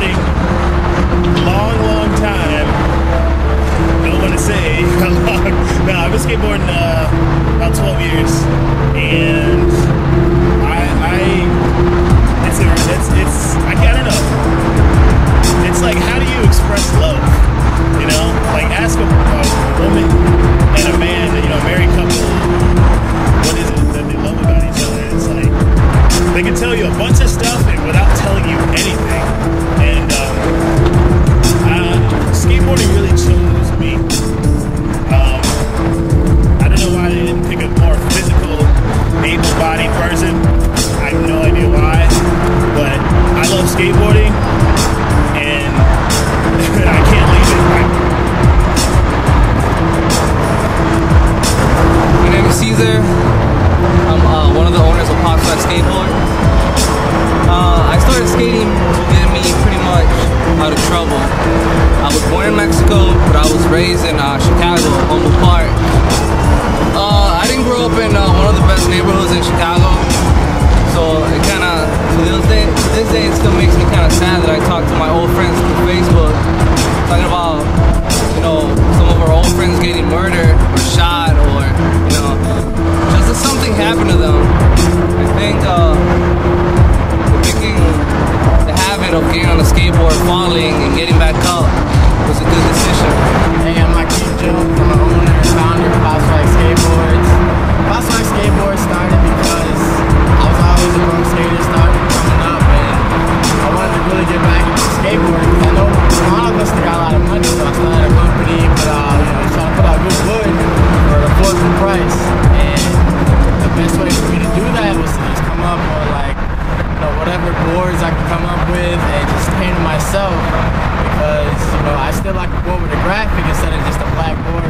skateboarding long time. Don't want to say how long. No, I've been skateboarding about 12 years, and I don't know. It's like, how do you express love? You know, like ask a woman and a man, you know, a married couple, what is it that they love about each other? It's like they can tell you a bunch of stuff without telling you anything. And skateboarding really chose me. I don't know why they didn't pick a more physical, able-bodied person. I have no idea why, but I love skateboarding, and I can't leave it. My name is Caesar. I'm one of the owners of Popstar Skateboard. I started skating to get me pretty much out of trouble. I was born in Mexico, but I was raised in Chicago, Humboldt Park. I didn't grow up in one of the best neighborhoods in Chicago, so it kind of, to this day, it still makes me kind of sad that I talk to my old friends through Facebook, talking about, you know, some of our old friends getting murdered or shot, or, you know, just that something happened to them. I think making the habit of getting on a skateboard, falling, and getting back up was a good decision. Hey, I'm Akeem Joe. I'm an owner and founder of Popstar Skateboards. Popstar Skateboards started because I was always a pro skater starting coming up, and I wanted to really get back into skateboarding because I know a lot of us got a lot of money, so I started a company, but you know, trying to put out good wood for an affordable price. And the best way for me to do that was to just come up with, like, you know, whatever boards I could come up with and just paint them myself, because, you know, I still like a board with a graphic instead of just a black board.